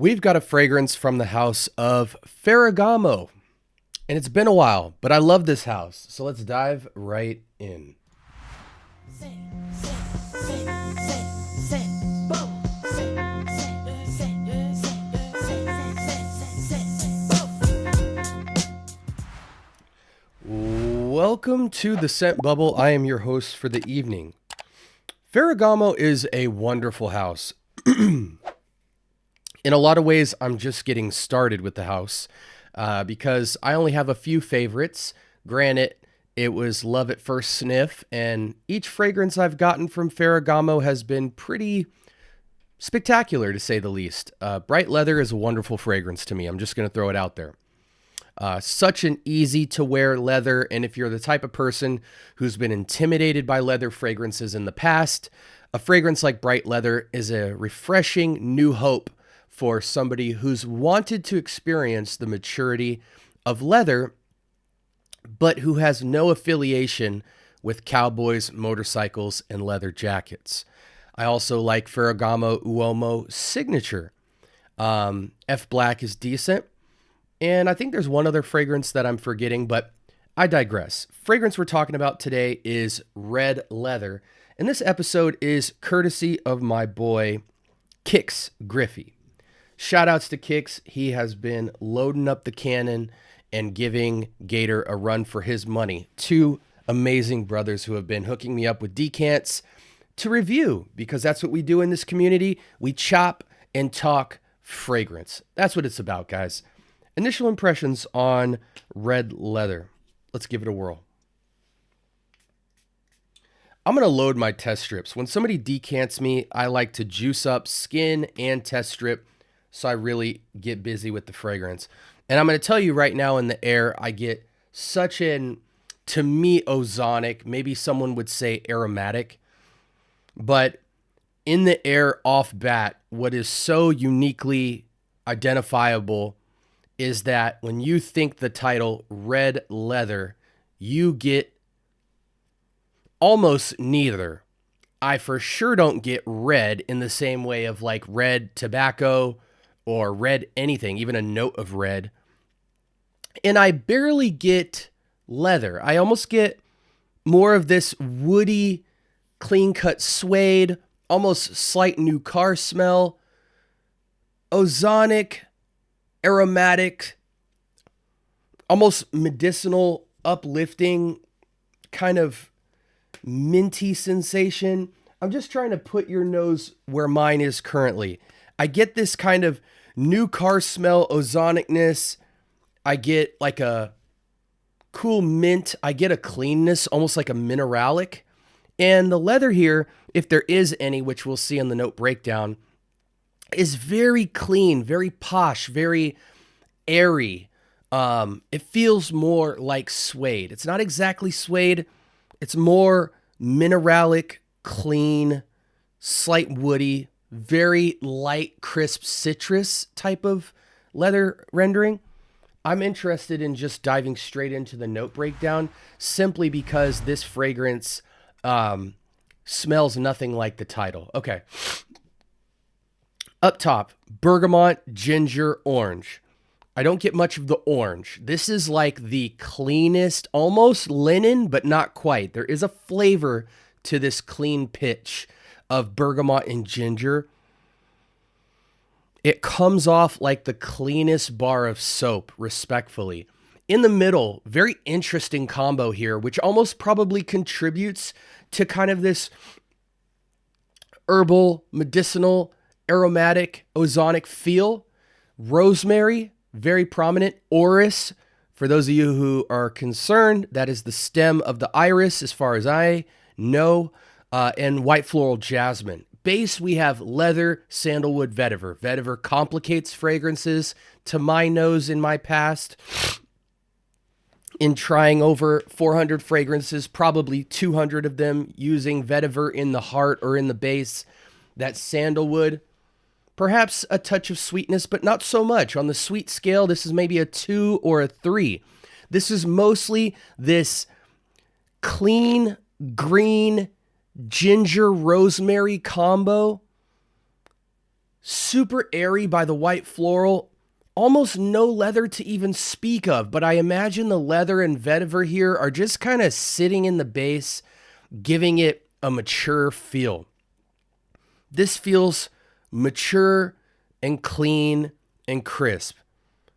We've got a fragrance from the house of Ferragamo, and it's been a while, but I love this house, so let's dive right in. Welcome to the Scent Bubble. I am your host for the evening. Ferragamo is a wonderful house. In a lot of ways, I'm just getting started with the house because I only have a few favorites. Granted, it was love at first sniff, and each fragrance I've gotten from Ferragamo has been pretty spectacular, to say the least. Bright leather is a wonderful fragrance to me. I'm just going to throw it out there. Such an easy to wear leather, and if you're the type of person who's been intimidated by leather fragrances in the past, a fragrance like bright leather is a refreshing new hope for somebody who's wanted to experience the maturity of leather, but who has no affiliation with cowboys, motorcycles, and leather jackets. I also like Ferragamo Uomo Signature. F Black is decent. And I think there's one other fragrance that I'm forgetting, but I digress. Fragrance we're talking about today is red leather. And this episode is courtesy of my boy, Kix Griffey. Shout outs to Kix. He has been loading up the cannon and giving Gator a run for his money. Two amazing brothers who have been hooking me up with decants to review, because that's what we do in this community. We chop and talk fragrance. That's what it's about, guys. Initial impressions on red leather. Let's give it a whirl. I'm going to load my test strips. When somebody decants me, I like to juice up skin and test strip so I really get busy with the fragrance. And I'm going to tell you right now in the air, I get such an, to me, ozonic, maybe someone would say aromatic, but in the air off bat, what is so uniquely identifiable is that when you think the title red leather, you get almost neither. I for sure don't get red in the same way of like red tobacco or red anything, even a note of red. And I barely get leather. I almost get more of this woody, clean-cut suede, almost slight new car smell, ozonic, aromatic, almost medicinal, uplifting, kind of minty sensation. I'm just trying to put your nose where mine is currently. I get this kind of new car smell, ozonicness. I get like a cool mint. I get a cleanness, almost like a mineralic. And the leather here, if there is any, which we'll see in the note breakdown, is very clean, very posh, very airy. It feels more like suede. It's not exactly suede. It's more mineralic, clean, slight woody, very light, crisp citrus type of leather rendering. I'm interested in just diving straight into the note breakdown simply because this fragrance smells nothing like the title. Okay. Up top, bergamot, ginger, orange. I don't get much of the orange. This is like the cleanest, almost linen, but not quite. There is a flavor to this clean pitch of bergamot and ginger. It comes off like the cleanest bar of soap, respectfully. In the middle, very interesting combo here, which almost probably contributes to kind of this herbal, medicinal, aromatic, ozonic feel. Rosemary, very prominent. Orris, for those of you who are concerned, that is the stem of the iris as far as I know. And white floral jasmine. Base, we have leather, sandalwood, vetiver. Vetiver complicates fragrances to my nose in my past. In trying over 400 fragrances, probably 200 of them using vetiver in the heart or in the base. That sandalwood, perhaps a touch of sweetness, but not so much. On the sweet scale, this is maybe a 2 or a 3. This is mostly this clean, green, ginger, rosemary combo Super airy by the white floral. Almost no leather to even speak of, but I imagine the leather and vetiver here are just kind of sitting in the base, giving it a mature feel. This feels mature and clean and crisp.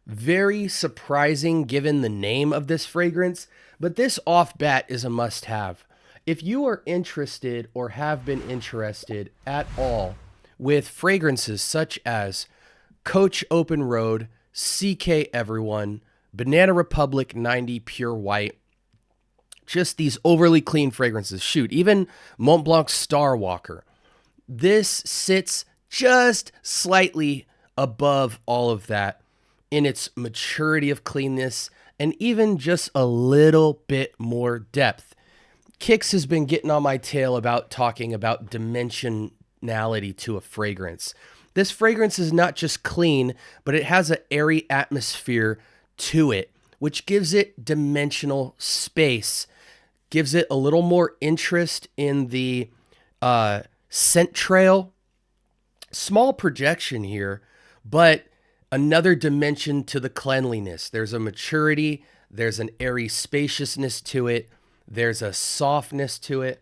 Very surprising given the name of this fragrance, but this off bat is a must-have. If you are interested or have been interested at all with fragrances such as Coach Open Road, CK Everyone, Banana Republic 90 Pure White, just these overly clean fragrances. Shoot, even Mont Blanc Star Walker. This sits just slightly above all of that in its maturity of cleanness and even just a little bit more depth. Kix has been getting on my tail about talking about dimensionality to a fragrance. This fragrance is not just clean, but it has an airy atmosphere to it, which gives it dimensional space, gives it a little more interest in the scent trail. Small projection here, but another dimension to the cleanliness. There's a maturity, there's an airy spaciousness to it, there's a softness to it.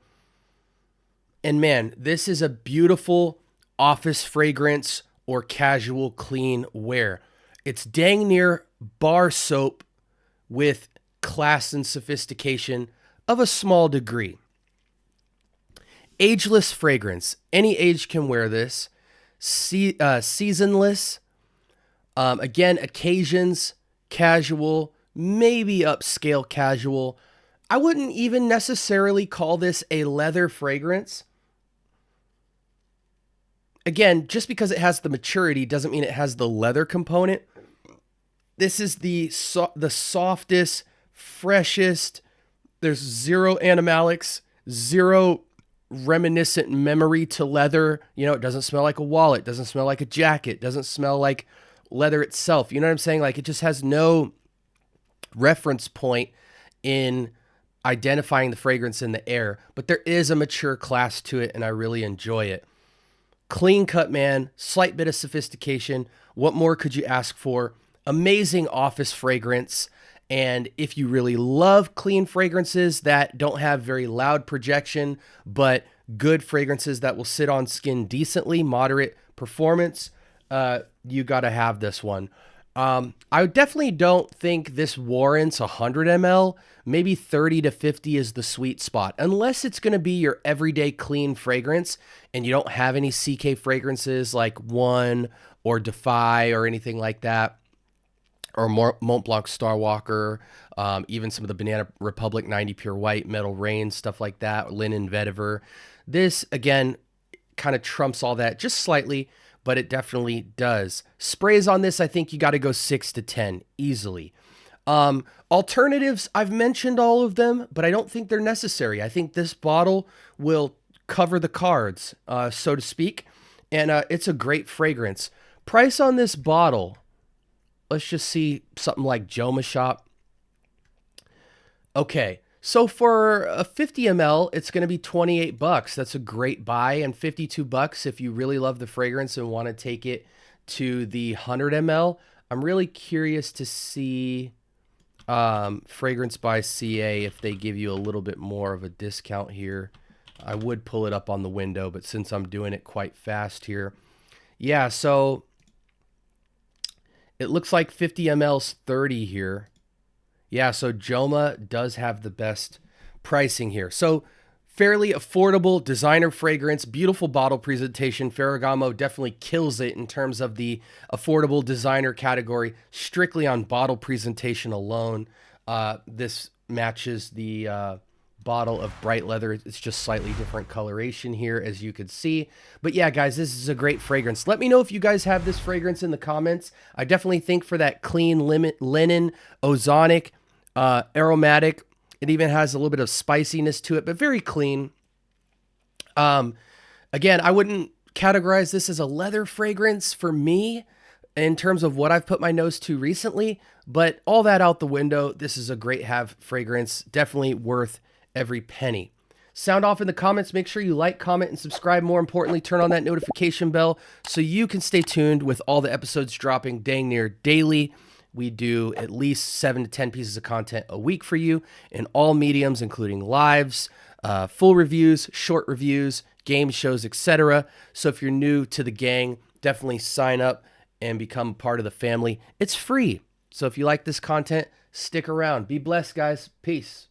And man, this is a beautiful office fragrance or casual clean wear. It's dang near bar soap with class and sophistication of a small degree. Ageless fragrance. Any age can wear this. Seasonless. Again, occasions, casual, maybe upscale casual. I wouldn't even necessarily call this a leather fragrance. Again, just because it has the maturity doesn't mean it has the leather component. This is the softest, freshest. There's zero animalics, zero reminiscent memory to leather. You know, it doesn't smell like a wallet, doesn't smell like a jacket, doesn't smell like leather itself. You know what I'm saying? Like, it just has no reference point in identifying the fragrance in the air, but there is a mature class to it, and I really enjoy it. Clean cut, man, slight bit of sophistication. What more could you ask for? Amazing office fragrance. And if you really love clean fragrances that don't have very loud projection, but good fragrances that will sit on skin decently, moderate performance, you got to have this one. I definitely don't think this warrants 100 ml. Maybe 30 to 50 is the sweet spot, unless it's going to be your everyday clean fragrance and you don't have any CK fragrances like One or Defy or anything like that, or Mont Blanc Star Walker, even some of the Banana Republic 90 Pure White, Metal Rain, stuff like that, Linen Vetiver. This, again, kind of trumps all that just slightly, but it definitely does. Sprays on this, I think you got to go 6 to 10 easily. Alternatives, I've mentioned all of them, but I don't think they're necessary. I think this bottle will cover the cards, so to speak, and it's a great fragrance. Price on this bottle, let's just see something like Joma Shop. Okay, so for a 50 ml, it's going to be 28 bucks. That's a great buy, and 52 bucks if you really love the fragrance and want to take it to the 100 ml. I'm really curious to see Fragrance by CA if they give you a little bit more of a discount here. I would pull it up on the window, but since I'm doing it quite fast here. Yeah, so it looks like 50 ml's 30 here. Yeah, so Joma does have the best pricing here. So fairly affordable designer fragrance, beautiful bottle presentation. Ferragamo definitely kills it in terms of the affordable designer category, strictly on bottle presentation alone. This matches the bottle of bright leather. It's just slightly different coloration here, as you could see. But yeah, guys, this is a great fragrance. Let me know if you guys have this fragrance in the comments. I definitely think for that clean linen, ozonic, aromatic, it even has a little bit of spiciness to it, but very clean. Again, I wouldn't categorize this as a leather fragrance for me in terms of what I've put my nose to recently, but all that out the window, this is a great have fragrance, definitely worth every penny. Sound off in the comments. Make sure you like, comment, and subscribe. More importantly, turn on that notification bell so you can stay tuned with all the episodes dropping dang near daily. We do at least 7 to 10 pieces of content a week for you in all mediums, including lives, full reviews, short reviews, game shows, etc. So if you're new to the gang, definitely sign up and become part of the family. It's free. So if you like this content, stick around. Be blessed, guys. Peace.